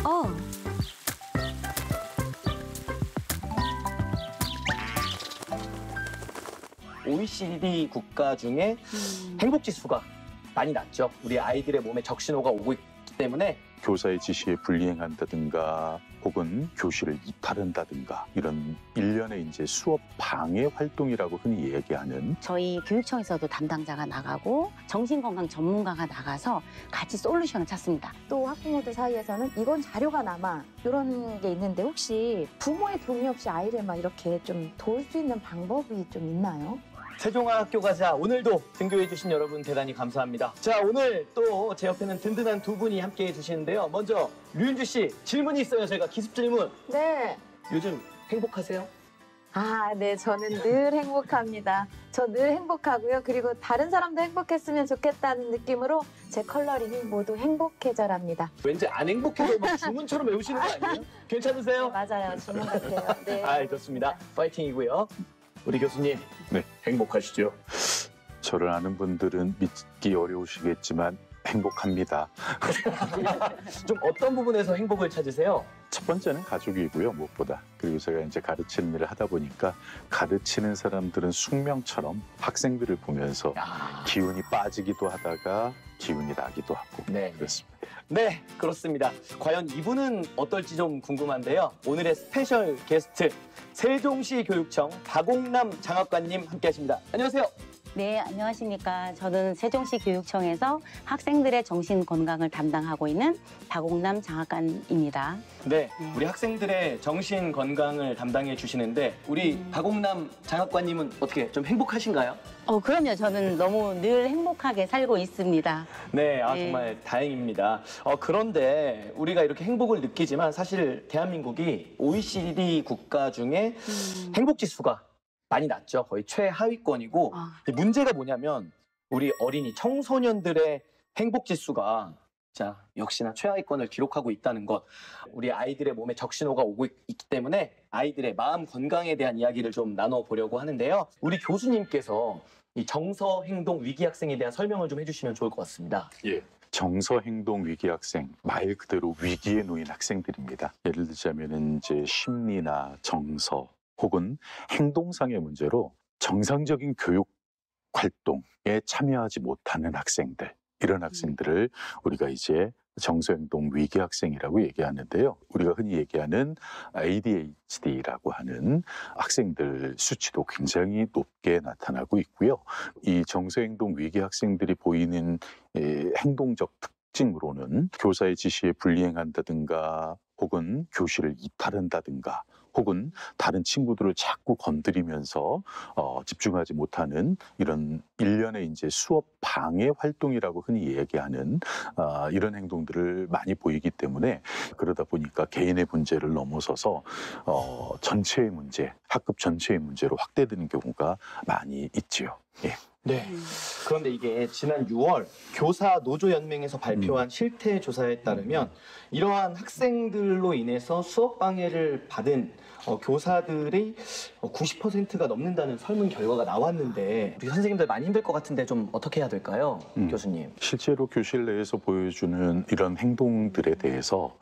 어. OECD 국가 중에 행복 지수가 많이 낮죠. 우리 아이들의 몸에 적신호가 오고 있기 때문에 교사의 지시에 불이행한다든가 혹은 교실을 이탈한다든가 이런 일련의 이제 수업 방해 활동이라고 흔히 얘기하는 저희 교육청에서도 담당자가 나가고 정신건강 전문가가 나가서 같이 솔루션을 찾습니다. 또 학부모들 사이에서는 이건 자료가 남아 이런 게 있는데 혹시 부모의 동의 없이 아이를 막 이렇게 좀 도울 수 있는 방법이 좀 있나요? 세종화학교 가자 오늘도 등교해주신 여러분 대단히 감사합니다. 자, 오늘 또 제 옆에는 든든한 두 분이 함께해 주시는데요. 먼저 류은주 씨 질문이 있어요. 저희가 기습 질문. 네. 요즘 행복하세요? 아, 네. 저는 늘 행복합니다. 저 늘 행복하고요. 그리고 다른 사람도 행복했으면 좋겠다는 느낌으로 제 컬러링이 모두 행복해져랍니다. 왠지 안 행복해도 막 주문처럼 외우시는 거 아니에요? 괜찮으세요? 네, 맞아요. 주문 같아요. 네. 아, 좋습니다. 파이팅이고요. 우리 교수님, 네. 행복하시죠? 저를 아는 분들은 믿기 어려우시겠지만 행복합니다. 좀 어떤 부분에서 행복을 찾으세요? 첫 번째는 가족이고요, 무엇보다. 그리고 제가 이제 가르치는 일을 하다 보니까 가르치는 사람들은 숙명처럼 학생들을 보면서 기운이 빠지기도 하다가 기운이 나기도 하고 네. 그렇습니다. 네, 그렇습니다. 과연 이분은 어떨지 좀 궁금한데요. 오늘의 스페셜 게스트 세종시 교육청 박옥남 장학관님 함께하십니다. 안녕하세요. 네, 안녕하십니까. 저는 세종시 교육청에서 학생들의 정신 건강을 담당하고 있는 박옥남 장학관입니다. 네, 우리 학생들의 정신 건강을 담당해 주시는데 우리 박옥남 장학관님은 어떻게 좀 행복하신가요? 그럼요. 저는 너무 늘 행복하게 살고 있습니다. 네, 네. 정말 다행입니다. 그런데 우리가 이렇게 행복을 느끼지만 사실 대한민국이 OECD 국가 중에 행복 지수가 많이 낮죠. 거의 최하위권이고 문제가 뭐냐면 우리 어린이 청소년들의 행복 지수가 자 역시나 최하위권을 기록하고 있다는 것. 우리 아이들의 몸에 적신호가 오고 있기 때문에 아이들의 마음 건강에 대한 이야기를 좀 나눠보려고 하는데요. 우리 교수님께서 이 정서 행동 위기 학생에 대한 설명을 좀 해주시면 좋을 것 같습니다. 예. 정서 행동 위기 학생, 말 그대로 위기에 놓인 학생들입니다. 예를 들자면 이제 심리나 정서 혹은 행동상의 문제로 정상적인 교육 활동에 참여하지 못하는 학생들, 이런 학생들을 우리가 이제 정서행동 위기 학생이라고 얘기하는데요. 우리가 흔히 얘기하는 ADHD라고 하는 학생들 수치도 굉장히 높게 나타나고 있고요. 이 정서행동 위기 학생들이 보이는 행동적 특징으로는 교사의 지시에 불이행한다든가 혹은 교실을 이탈한다든가 혹은 다른 친구들을 자꾸 건드리면서 집중하지 못하는 이런 일련의 이제 수업 방해 활동이라고 흔히 얘기하는 이런 행동들을 많이 보이기 때문에 그러다 보니까 개인의 문제를 넘어서서 전체의 문제, 학급 전체의 문제로 확대되는 경우가 많이 있지요. 예. 네. 그런데 이게 지난 6월 교사 노조연맹에서 발표한 실태 조사에 따르면 이러한 학생들로 인해서 수업 방해를 받은 교사들이 90%가 넘는다는 설문 결과가 나왔는데 우리 선생님들 많이 힘들 것 같은데 좀 어떻게 해야 될까요, 교수님? 실제로 교실 내에서 보여주는 이런 행동들에 대해서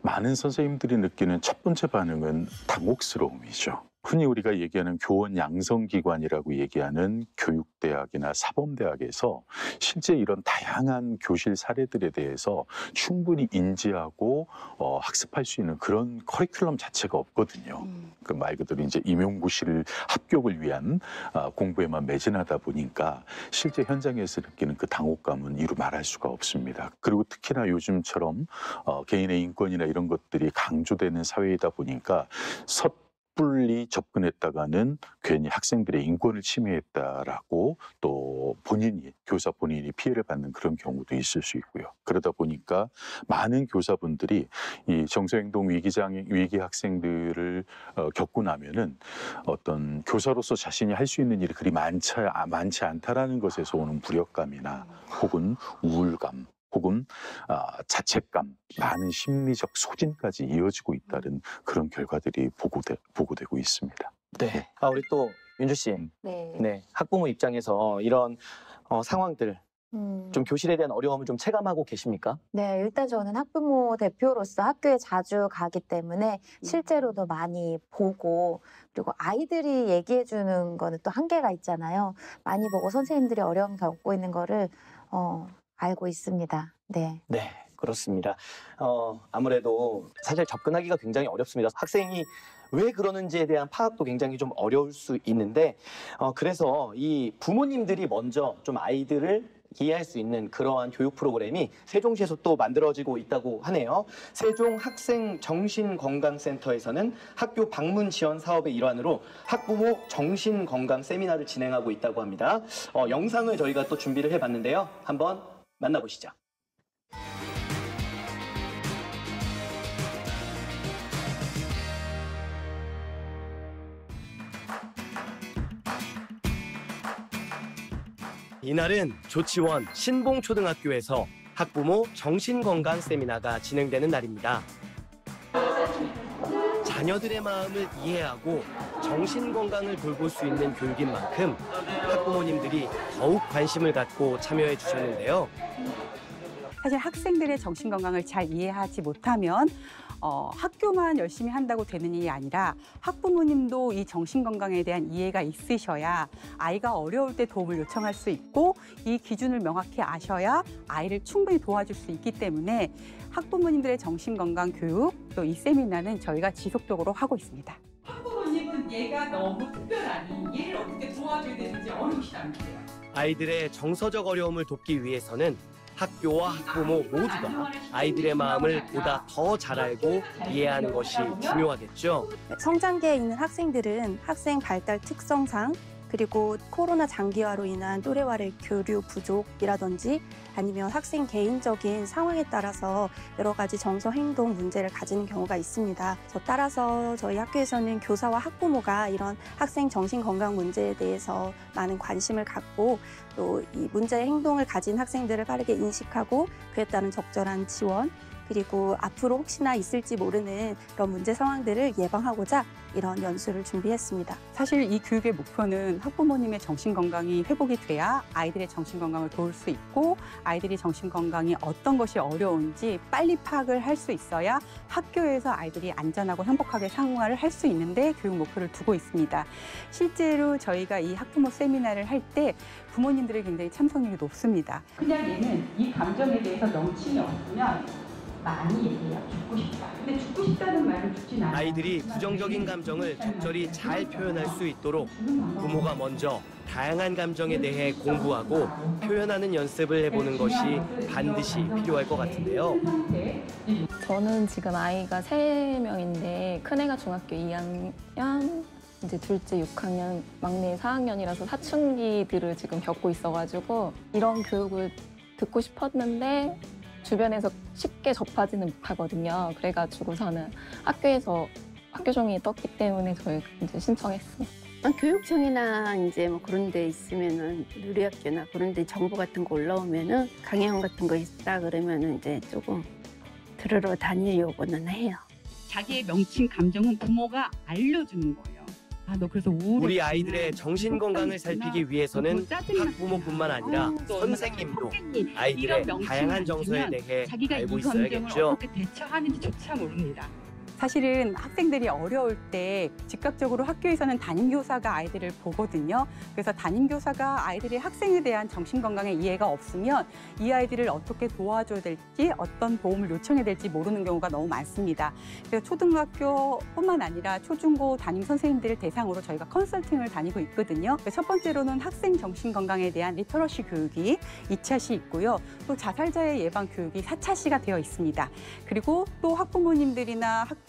많은 선생님들이 느끼는 첫 번째 반응은 당혹스러움이죠. 흔히 우리가 얘기하는 교원 양성기관이라고 얘기하는 교육대학이나 사범대학에서 실제 이런 다양한 교실 사례들에 대해서 충분히 인지하고 학습할 수 있는 그런 커리큘럼 자체가 없거든요. 그 말 그대로 이제 임용고시를 합격을 위한 공부에만 매진하다 보니까 실제 현장에서 느끼는 그 당혹감은 이루 말할 수가 없습니다. 그리고 특히나 요즘처럼 개인의 인권이나 이런 것들이 강조되는 사회이다 보니까 섣불리 접근했다가는 괜히 학생들의 인권을 침해했다라고 또 교사 본인이 피해를 받는 그런 경우도 있을 수 있고요. 그러다 보니까 많은 교사분들이 이 정서행동 위기 학생들을 겪고 나면은 어떤 교사로서 자신이 할 수 있는 일이 그리 많지 않다라는 것에서 오는 무력감이나 혹은 우울감 혹은 자책감, 많은 심리적 소진까지 이어지고 있다는 그런 결과들이 보고되고 있습니다. 네. 우리 또 윤주 씨, 네. 네, 학부모 입장에서 이런 상황들 좀 교실에 대한 어려움을 좀 체감하고 계십니까? 네, 일단 저는 학부모 대표로서 학교에 자주 가기 때문에 실제로도 많이 보고, 그리고 아이들이 얘기해 주는 거는 또 한계가 있잖아요. 많이 보고 선생님들이 어려움 겪고 있는 거를 알고 있습니다. 네. 네, 그렇습니다. 아무래도 사실 접근하기가 굉장히 어렵습니다. 학생이 왜 그러는지에 대한 파악도 굉장히 좀 어려울 수 있는데, 그래서 이 부모님들이 먼저 좀 아이들을 이해할 수 있는 그러한 교육 프로그램이 세종시에서 또 만들어지고 있다고 하네요. 세종 학생 정신건강센터에서는 학교 방문 지원 사업의 일환으로 학부모 정신건강 세미나를 진행하고 있다고 합니다. 영상을 저희가 또 준비를 해봤는데요. 한번 만나보시죠. 이날은 조치원 신봉초등학교에서 학부모 정신건강 세미나가 진행되는 날입니다. 자녀들의 마음을 이해하고 정신건강을 돌볼 수 있는 교육인 만큼 학부모님들이 더욱 관심을 갖고 참여해 주셨는데요. 사실 학생들의 정신건강을 잘 이해하지 못하면 학교만 열심히 한다고 되는 일이 아니라 학부모님도 이 정신건강에 대한 이해가 있으셔야 아이가 어려울 때 도움을 요청할 수 있고 이 기준을 명확히 아셔야 아이를 충분히 도와줄 수 있기 때문에 학부모님들의 정신건강 교육 또 이 세미나는 저희가 지속적으로 하고 있습니다. 학부모님은 얘가 너무 특별하니 얘를 어떻게 도와줘야 되는지 어려우시다면서요. 아이들의 정서적 어려움을 돕기 위해서는 학교와 학부모 모두가 아이들의 마음을 보다 더 잘 알고 이해하는 것이 중요하겠죠. 성장기에 있는 학생들은 학생 발달 특성상 그리고 코로나 장기화로 인한 또래와의 교류 부족이라든지 아니면 학생 개인적인 상황에 따라서 여러 가지 정서 행동 문제를 가지는 경우가 있습니다. 따라서 저희 학교에서는 교사와 학부모가 이런 학생 정신건강 문제에 대해서 많은 관심을 갖고 또 이 문제의 행동을 가진 학생들을 빠르게 인식하고 그에 따른 적절한 지원 그리고 앞으로 혹시나 있을지 모르는 그런 문제 상황들을 예방하고자 이런 연수를 준비했습니다. 사실 이 교육의 목표는 학부모님의 정신건강이 회복이 돼야 아이들의 정신건강을 도울 수 있고 아이들이 정신건강이 어떤 것이 어려운지 빨리 파악을 할 수 있어야 학교에서 아이들이 안전하고 행복하게 생활을 할 수 있는데 교육 목표를 두고 있습니다. 실제로 저희가 이 학부모 세미나를 할 때 부모님들의 굉장히 참석률이 높습니다. 그냥 얘는 이 감정에 대해서 명칭이 없으면 많이 얘기해요. 죽고 싶다. 근데 죽고 싶다는 말은 죽진 않아요. 아이들이 부정적인 감정을 적절히 잘 표현할 수 있도록 부모가 먼저 다양한 감정에 대해 공부하고 표현하는 연습을 해보는 것이 반드시 필요할 것 같은데요. 저는 지금 아이가 3명인데 큰애가 중학교 2학년, 이제 둘째 6학년, 막내 4학년이라서 사춘기들을 지금 겪고 있어가지고 이런 교육을 듣고 싶었는데 주변에서 쉽게 접하지는 못하거든요. 그래가지고서는 학교에서 학교종이 떴기 때문에 저희가 이제 신청했어요. 교육청이나 이제 뭐 그런 데 있으면은 누리학교나 그런 데 정보 같은 거 올라오면은 강연 같은 거 있다 그러면은 이제 조금 들으러 다니려고는 해요. 자기의 명칭 감정은 부모가 알려주는 거예요. 너 그래서 우리 아이들의 정신건강을 살피기 위해서는 학부모뿐만 아니라 선생님도 아이들의 다양한 정서에 대해 자기가 알고 이 감정을 있어야겠죠. 어떻게 대처하는지조차 모릅니다. 사실은 학생들이 어려울 때 즉각적으로 학교에서는 담임교사가 아이들을 보거든요. 그래서 담임교사가 아이들의 학생에 대한 정신건강에 이해가 없으면 이 아이들을 어떻게 도와줘야 될지 어떤 도움을 요청해야 될지 모르는 경우가 너무 많습니다. 그래서 초등학교뿐만 아니라 초중고 담임 선생님들을 대상으로 저희가 컨설팅을 다니고 있거든요. 첫 번째로는 학생 정신건강에 대한 리터러시 교육이 2차시 있고요. 또 자살자의 예방 교육이 4차시가 되어 있습니다. 그리고 또 학부모님들이나 학교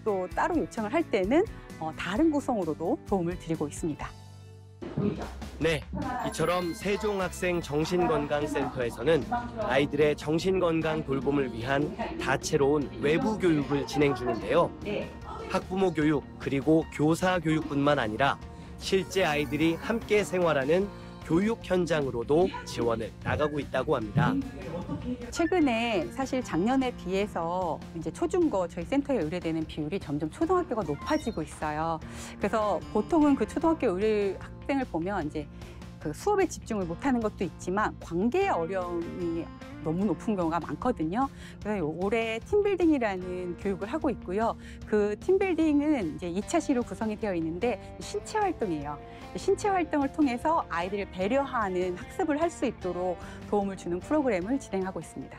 또 따로 요청을 할 때는 다른 구성으로도 도움을 드리고 있습니다. 네, 이처럼 세종학생 정신건강센터에서는 아이들의 정신건강 돌봄을 위한 다채로운 외부 교육을 진행 중인데요. 학부모 교육 그리고 교사 교육뿐만 아니라 실제 아이들이 함께 생활하는 교육 현장으로도 지원을 나가고 있다고 합니다. 최근에 사실 작년에 비해서 이제 초중고 저희 센터에 의뢰되는 비율이 점점 초등학교가 높아지고 있어요. 그래서 보통은 그 초등학교 의뢰 학생을 보면 이제 그 수업에 집중을 못하는 것도 있지만 관계의 어려움이 너무 높은 경우가 많거든요. 그래서 올해 팀빌딩이라는 교육을 하고 있고요. 그 팀빌딩은 이제 2차 시로 구성이 되어 있는데 신체 활동이에요. 신체 활동을 통해서 아이들을 배려하는 학습을 할 수 있도록 도움을 주는 프로그램을 진행하고 있습니다.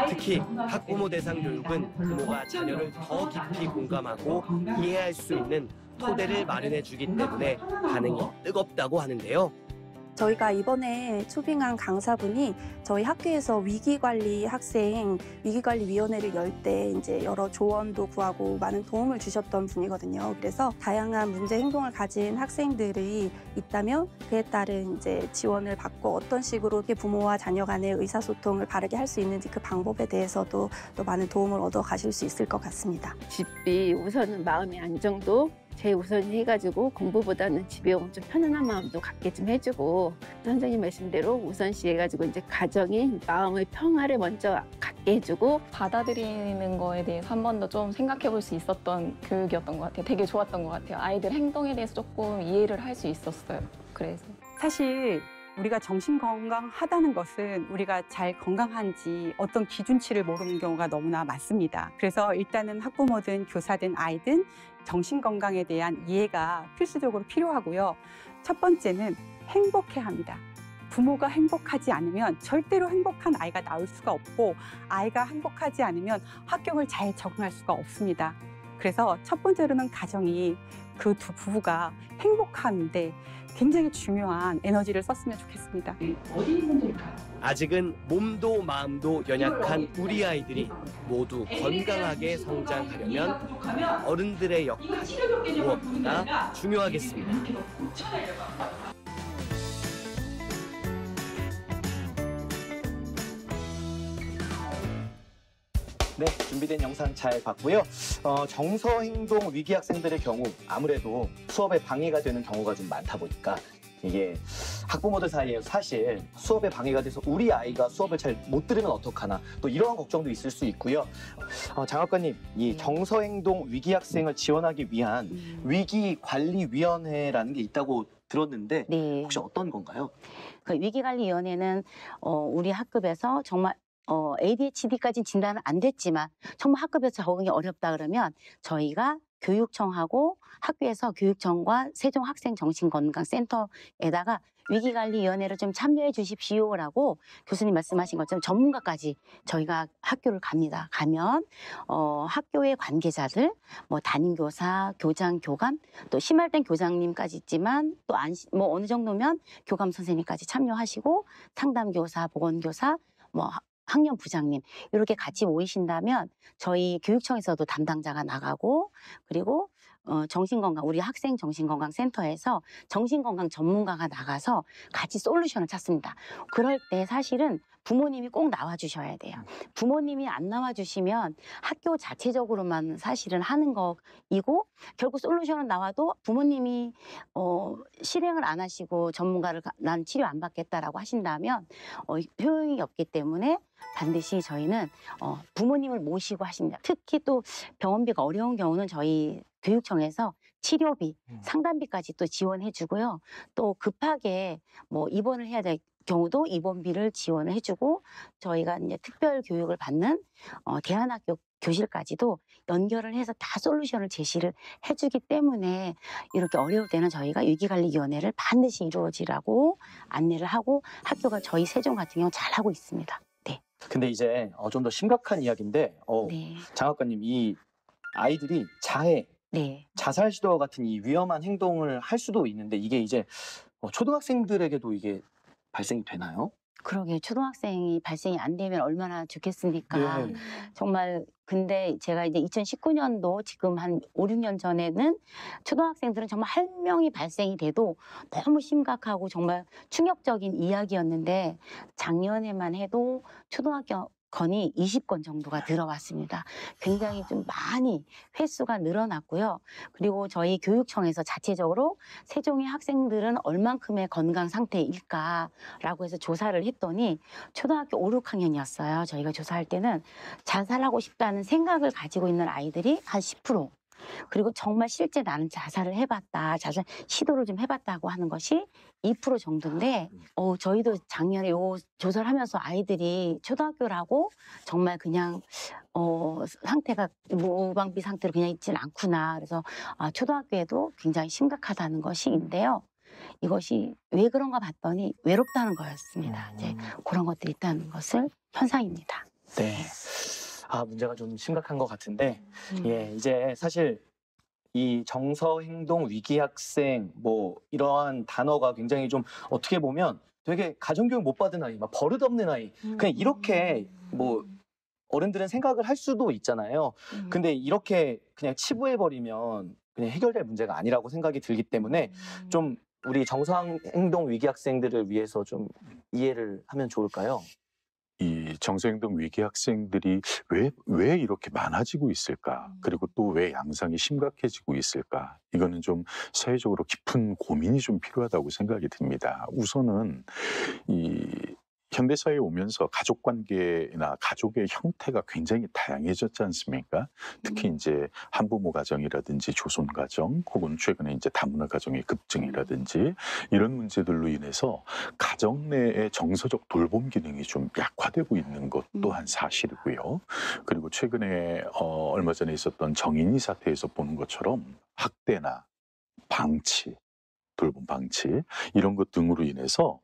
특히 학부모 대상 교육은 부모가 자녀를 더 깊이 공감하고 이해할 수 있는 토대를 마련해 주기 때문에 반응이 뜨겁다고 하는데요. 저희가 이번에 초빙한 강사분이 저희 학교에서 위기관리위원회를 열 때 이제 여러 조언도 구하고 많은 도움을 주셨던 분이거든요. 그래서 다양한 문제 행동을 가진 학생들이 있다면 그에 따른 이제 지원을 받고 어떤 식으로 부모와 자녀 간의 의사소통을 바르게 할 수 있는지 그 방법에 대해서도 또 많은 도움을 얻어 가실 수 있을 것 같습니다. 집이 우선은 마음의 안정도 제우선이 해가지고 공부보다는 집에 오면 좀 편안한 마음도 갖게 좀 해주고 선생님 말씀대로 우선시 해가지고 이제 가정이 마음의 평화를 먼저 갖게 해주고 받아들이는 거에 대해서 한 번 더 좀 생각해 볼 수 있었던 교육이었던 것 같아요. 되게 좋았던 것 같아요. 아이들 행동에 대해서 조금 이해를 할 수 있었어요. 그래서 사실 우리가 정신 건강하다는 것은 우리가 잘 건강한지 어떤 기준치를 모르는 경우가 너무나 많습니다. 그래서 일단은 학부모든 교사든 아이든 정신 건강에 대한 이해가 필수적으로 필요하고요. 첫 번째는 행복해야 합니다. 부모가 행복하지 않으면 절대로 행복한 아이가 나올 수가 없고 아이가 행복하지 않으면 학경을 잘 적응할 수가 없습니다. 그래서 첫 번째로는 가정이 그 두 부부가 행복한데 굉장히 중요한 에너지를 썼으면 좋겠습니다. 어디 문제일까요? 아직은 몸도 마음도 연약한 우리 아이들이 모두 건강하게 성장하려면 어른들의 역할이 무엇보다 중요하겠습니다. 네, 준비된 영상 잘 봤고요. 정서행동 위기 학생들의 경우 아무래도 수업에 방해가 되는 경우가 좀 많다 보니까 이게 학부모들 사이에 사실 수업에 방해가 돼서 우리 아이가 수업을 잘 못 들으면 어떡하나 또 이러한 걱정도 있을 수 있고요. 장학관님, 이 정서행동 위기 학생을 지원하기 위한 위기관리위원회라는 게 있다고 들었는데 네. 혹시 어떤 건가요? 그 위기관리위원회는 우리 학급에서 정말 ADHD까지는 진단은 안 됐지만 정말 학급에서 적응이 어렵다 그러면 저희가 교육청하고 학교에서 교육청과 세종학생정신건강센터에다가 위기관리위원회를 좀 참여해 주십시오라고 교수님 말씀하신 것처럼 전문가까지 저희가 학교를 갑니다. 가면 학교의 관계자들, 뭐 담임교사, 교장, 교감, 또 심할 땐 교장님까지 있지만 또 뭐 어느 정도면 교감 선생님까지 참여하시고 상담교사, 보건교사, 뭐 학년 부장님 이렇게 같이 모이신다면 저희 교육청에서도 담당자가 나가고 그리고 정신건강 우리 학생 정신건강센터에서 정신건강 전문가가 나가서 같이 솔루션을 찾습니다. 그럴 때 사실은 부모님이 꼭 나와주셔야 돼요. 부모님이 안 나와주시면 학교 자체적으로만 사실은 하는 거이고 결국 솔루션은 나와도 부모님이 실행을 안 하시고 전문가를 난 치료 안 받겠다라고 하신다면 효용이 없기 때문에 반드시 저희는 부모님을 모시고 하십니다. 특히 또 병원비가 어려운 경우는 저희 교육청에서 치료비, 상담비까지 또 지원해 주고요. 또 급하게 뭐 입원을 해야 될 경우도 입원비를 지원을 해주고 저희가 이제 특별 교육을 받는 대안학교 교실까지도 연결을 해서 다 솔루션을 제시를 해주기 때문에 이렇게 어려울 때는 저희가 위기관리위원회를 반드시 이루어지라고 안내를 하고 학교가 저희 세종 같은 경우 잘 하고 있습니다. 네. 근데 이제 좀 더 심각한 이야기인데 네. 장학관님, 이 아이들이 자해, 네. 자살 시도와 같은 이 위험한 행동을 할 수도 있는데 이게 이제 초등학생들에게도 이게 발생이 되나요? 그러게 초등학생이 발생이 안 되면 얼마나 좋겠습니까? 네. 정말 근데 제가 이제 2019년도 지금 한 5, 6년 전에는 초등학생들은 정말 한 명이 발생이 돼도 너무 심각하고 정말 충격적인 이야기였는데 작년에만 해도 초등학교 건이 20건 정도가 들어왔습니다. 굉장히 좀 많이 횟수가 늘어났고요. 그리고 저희 교육청에서 자체적으로 세종의 학생들은 얼만큼의 건강 상태일까라고 해서 조사를 했더니 초등학교 5, 6학년이었어요. 저희가 조사할 때는 자살하고 싶다는 생각을 가지고 있는 아이들이 한 10%. 그리고 정말 실제 나는 자살을 해봤다, 자살 시도를 좀 해봤다고 하는 것이 2% 정도인데, 저희도 작년에 요 조사를 하면서 아이들이 초등학교라고 정말 그냥 상태가 무방비 상태로 그냥 있진 않구나. 그래서 초등학교에도 굉장히 심각하다는 것인데요. 이것이 왜 그런가 봤더니 외롭다는 거였습니다. 이제 그런 것들이 있다는 것을 현상입니다. 네. 문제가 좀 심각한 것 같은데, 예, 이제 사실 이 정서 행동 위기 학생 뭐 이러한 단어가 굉장히 좀 어떻게 보면 되게 가정교육 못 받은 아이, 막 버릇없는 아이, 그냥 이렇게 뭐 어른들은 생각을 할 수도 있잖아요. 근데 이렇게 그냥 치부해버리면 그냥 해결될 문제가 아니라고 생각이 들기 때문에 좀 우리 정서행동 위기 학생들을 위해서 좀 이해를 하면 좋을까요? 이 정서행동 위기 학생들이 왜 이렇게 많아지고 있을까? 그리고 또 왜 양상이 심각해지고 있을까? 이거는 좀 사회적으로 깊은 고민이 좀 필요하다고 생각이 듭니다. 우선은 이 현대사회에 오면서 가족관계나 가족의 형태가 굉장히 다양해졌지 않습니까? 특히 이제 한부모 가정이라든지 조손 가정, 혹은 최근에 이제 다문화 가정의 급증이라든지 이런 문제들로 인해서 가정 내의 정서적 돌봄 기능이 좀 약화되고 있는 것 또한 사실이고요. 그리고 최근에 얼마 전에 있었던 정인이 사태에서 보는 것처럼 학대나 방치, 돌봄 방치 이런 것 등으로 인해서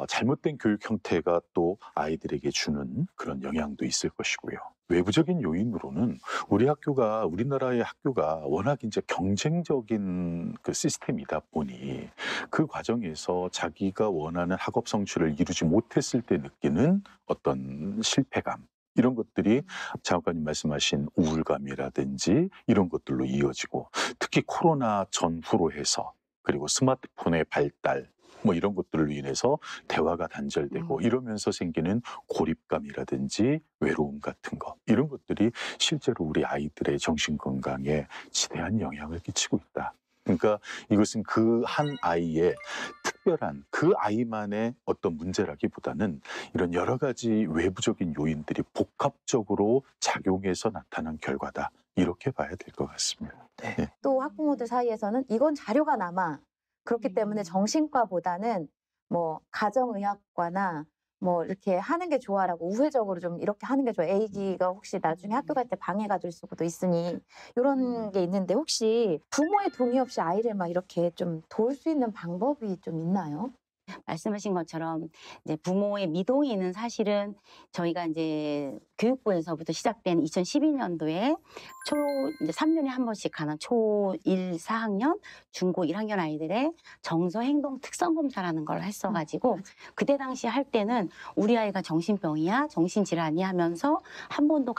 잘못된 교육 형태가 또 아이들에게 주는 그런 영향도 있을 것이고요. 외부적인 요인으로는 우리나라의 학교가 워낙 이제 경쟁적인 그 시스템이다 보니 그 과정에서 자기가 원하는 학업 성취를 이루지 못했을 때 느끼는 어떤 실패감, 이런 것들이 장학관님 말씀하신 우울감이라든지 이런 것들로 이어지고, 특히 코로나 전후로 해서 그리고 스마트폰의 발달 뭐 이런 것들로 인해서 대화가 단절되고 이러면서 생기는 고립감이라든지 외로움 같은 것, 이런 것들이 실제로 우리 아이들의 정신건강에 지대한 영향을 끼치고 있다. 그러니까 이것은 그 한 아이의 특별한 그 아이만의 어떤 문제라기보다는 이런 여러 가지 외부적인 요인들이 복합적으로 작용해서 나타난 결과다, 이렇게 봐야 될 것 같습니다. 네. 네. 또 학부모들 사이에서는 이건 자료가 남아. 그렇기 때문에 정신과보다는 뭐 가정의학과나 뭐 이렇게 하는 게 좋아라고 우회적으로 좀 이렇게 하는 게 좋아. 애기가 혹시 나중에 학교 갈 때 방해가 될 수도 있으니 이런 게 있는데, 혹시 부모의 동의 없이 아이를 막 이렇게 좀 도울 수 있는 방법이 좀 있나요? 말씀하신 것처럼 이제 부모의 미동의는 사실은 저희가 이제 교육부에서부터 시작된 2012년도에 이제 3년에 한 번씩 하는 초1, 4학년, 중고 1학년 아이들의 정서 행동 특성 검사라는 걸 했어가지고, 그때 당시 할 때는 우리 아이가 정신병이야, 정신질환이 하면서 한 번도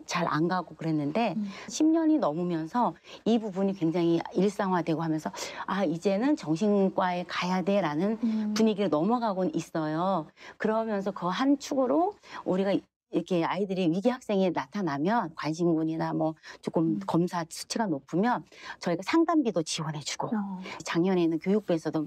잘 안 가고 그랬는데 10년이 넘으면서 이 부분이 굉장히 일상화되고 하면서 이제는 정신과에 가야 돼라는 분위기로 넘어가곤 있어요. 그러면서 그 한 축으로 우리가 이렇게 아이들이 위기 학생이 나타나면 관심군이나 뭐 조금 검사 수치가 높으면 저희가 상담비도 지원해주고, 작년에는 교육부에서도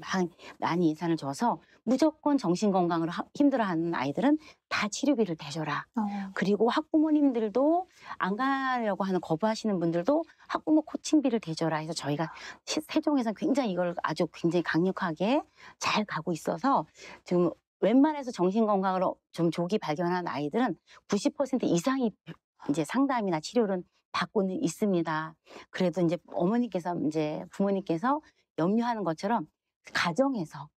많이 예산을 줘서 무조건 정신건강으로 힘들어하는 아이들은 다 치료비를 대줘라. 그리고 학부모님들도 안 가려고 하는 거부하시는 분들도 학부모 코칭비를 대줘라 해서 저희가 세종에서 굉장히 이걸 아주 굉장히 강력하게 잘 가고 있어서 지금 웬만해서 정신건강으로 좀 조기 발견한 아이들은 90% 이상이 이제 상담이나 치료를 받고는 있습니다. 그래도 이제 부모님께서 염려하는 것처럼 가정에서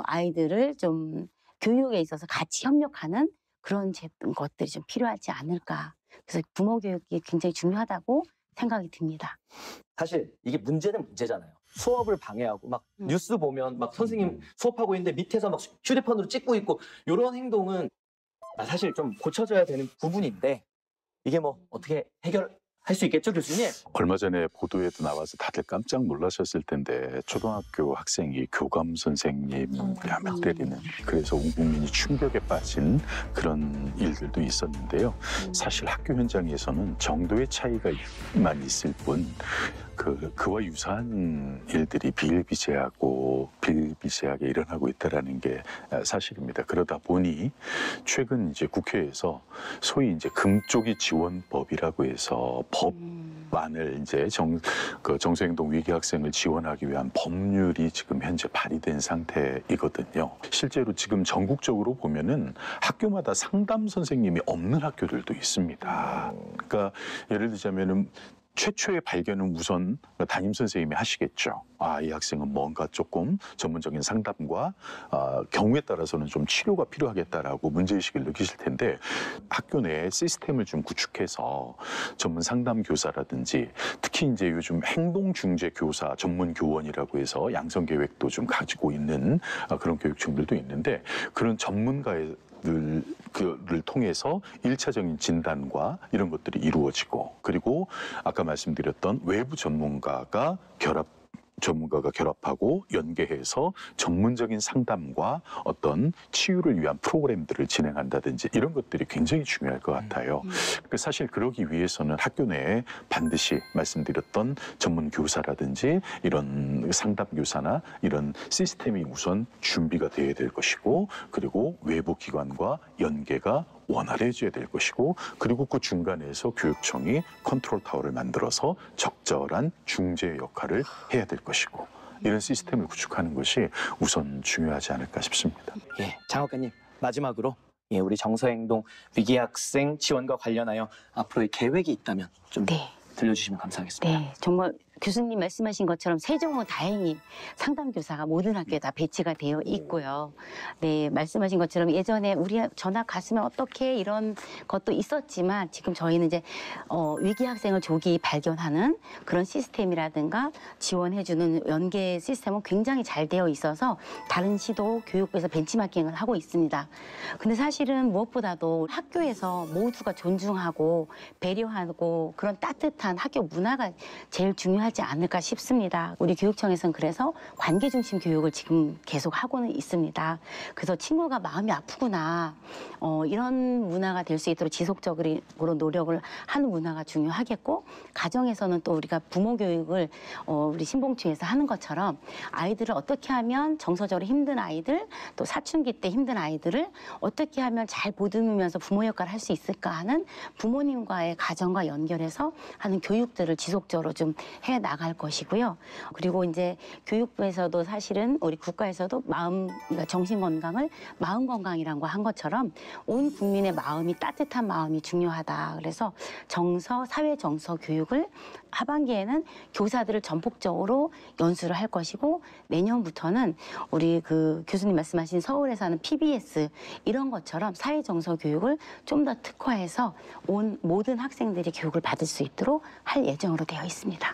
아이들을 좀 교육에 있어서 같이 협력하는 그런 것들이 좀 필요하지 않을까. 그래서 부모 교육이 굉장히 중요하다고 생각이 듭니다. 사실 이게 문제는 문제잖아요. 수업을 방해하고 막 뉴스 보면 막 선생님 수업하고 있는데 밑에서 막 휴대폰으로 찍고 있고, 이런 행동은 사실 좀 고쳐져야 되는 부분인데 이게 뭐 어떻게 해결할 수 있겠죠, 교수님? 얼마 전에 보도에도 나와서 다들 깜짝 놀라셨을 텐데, 초등학교 학생이 교감 선생님 막 때리는, 그래서 온 국민이 충격에 빠진 그런 일들도 있었는데요. 사실 학교 현장에서는 정도의 차이가만 있을 뿐 그와 유사한 일들이 비일비재하게 일어나고 있다라는 게 사실입니다. 그러다 보니 최근 이제 국회에서 소위 이제 금쪽이 지원법이라고 해서 만을 이제 정서행동 위기 학생을 지원하기 위한 법률이 지금 현재 발의된 상태이거든요. 실제로 지금 전국적으로 보면은 학교마다 상담 선생님이 없는 학교들도 있습니다. 그러니까 예를 들자면은 최초의 발견은 우선 담임 선생님이 하시겠죠. 이 학생은 뭔가 조금 전문적인 상담과 경우에 따라서는 좀 치료가 필요하겠다라고 문제의식을 느끼실 텐데 학교 내에 시스템을 좀 구축해서 전문 상담 교사라든지 특히 이제 요즘 행동중재 교사 전문 교원이라고 해서 양성 계획도 좀 가지고 있는 그런 교육청들도 있는데 그런 전문가의 를 통해서 1차적인 진단과 이런 것들이 이루어지고 그리고 아까 말씀드렸던 외부 전문가가 결합하고 연계해서 전문적인 상담과 어떤 치유를 위한 프로그램들을 진행한다든지 이런 것들이 굉장히 중요할 것 같아요. 사실 그러기 위해서는 학교 내에 반드시 말씀드렸던 전문 교사라든지 이런 상담 교사나 이런 시스템이 우선 준비가 돼야 될 것이고 그리고 외부 기관과 연계가 원활해져야 될 것이고 그리고 그 중간에서 교육청이 컨트롤 타워를 만들어서 적절한 중재 역할을 해야 될 것이고 이런 시스템을 구축하는 것이 우선 중요하지 않을까 싶습니다. 예, 장학관님 마지막으로 우리 정서행동 위기학생 지원과 관련하여 앞으로의 계획이 있다면 좀 들려주시면 감사하겠습니다. 네, 정말 교수님 말씀하신 것처럼 세종은 다행히 상담교사가 모든 학교에 다 배치가 되어 있고요. 네, 말씀하신 것처럼 예전에 우리 전학 갔으면 어떻게 이런 것도 있었지만 지금 저희는 이제 위기 학생을 조기 발견하는 그런 시스템이라든가 지원해주는 연계 시스템은 굉장히 잘 되어 있어서 다른 시도 교육부에서 벤치마킹을 하고 있습니다. 근데 사실은 무엇보다도 학교에서 모두가 존중하고 배려하고 그런 따뜻한 학교 문화가 제일 중요하지 않을까 싶습니다. 우리 교육청에서는 그래서 관계 중심 교육을 지금 계속 하고는 있습니다. 그래서 친구가 마음이 아프구나 이런 문화가 될 수 있도록 지속적으로 노력을 하는 문화가 중요하겠고 가정에서는 또 우리가 부모 교육을 우리 신봉추에서 하는 것처럼 아이들을 어떻게 하면 정서적으로 힘든 아이들 또 사춘기 때 힘든 아이들을 어떻게 하면 잘 보듬으면서 부모 역할을 할 수 있을까 하는 부모님과의 가정과 연결해서 하는 교육들을 지속적으로 좀 해 나갈 것이고요. 그리고 이제 교육부에서도 사실은 우리 국가에서도 그러니까 정신 건강을 마음 건강이라는 거 한 것처럼 온 국민의 마음이 따뜻한 마음이 중요하다. 그래서 사회 정서 교육을 하반기에는 교사들을 전폭적으로 연수를 할 것이고 내년부터는 우리 교수님 말씀하신 서울에서 하는 PBS 이런 것처럼 사회 정서 교육을 좀 더 특화해서 온 모든 학생들이 교육을 받을 수 있도록 할 예정으로 되어 있습니다.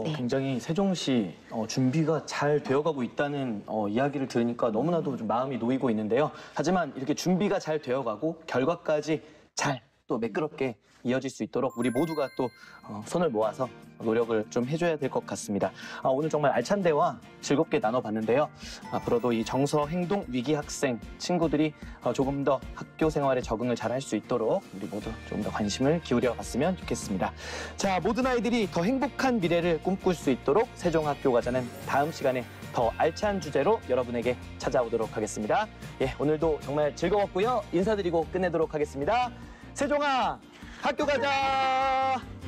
굉장히 세종시 준비가 잘 되어가고 있다는 이야기를 들으니까 너무나도 좀 마음이 놓이고 있는데요. 하지만 이렇게 준비가 잘 되어가고 결과까지 잘 또 매끄럽게 이어질 수 있도록 우리 모두가 또 손을 모아서 노력을 좀 해줘야 될 것 같습니다. 오늘 정말 알찬 대화 즐겁게 나눠봤는데요. 앞으로도 이 정서행동 위기 학생 친구들이 조금 더 학교 생활에 적응을 잘 할 수 있도록 우리 모두 좀 더 관심을 기울여 봤으면 좋겠습니다. 자, 모든 아이들이 더 행복한 미래를 꿈꿀 수 있도록 세종학교가자는 다음 시간에 더 알찬 주제로 여러분에게 찾아오도록 하겠습니다. 예, 오늘도 정말 즐거웠고요. 인사드리고 끝내도록 하겠습니다. 세종아, 학교 가자!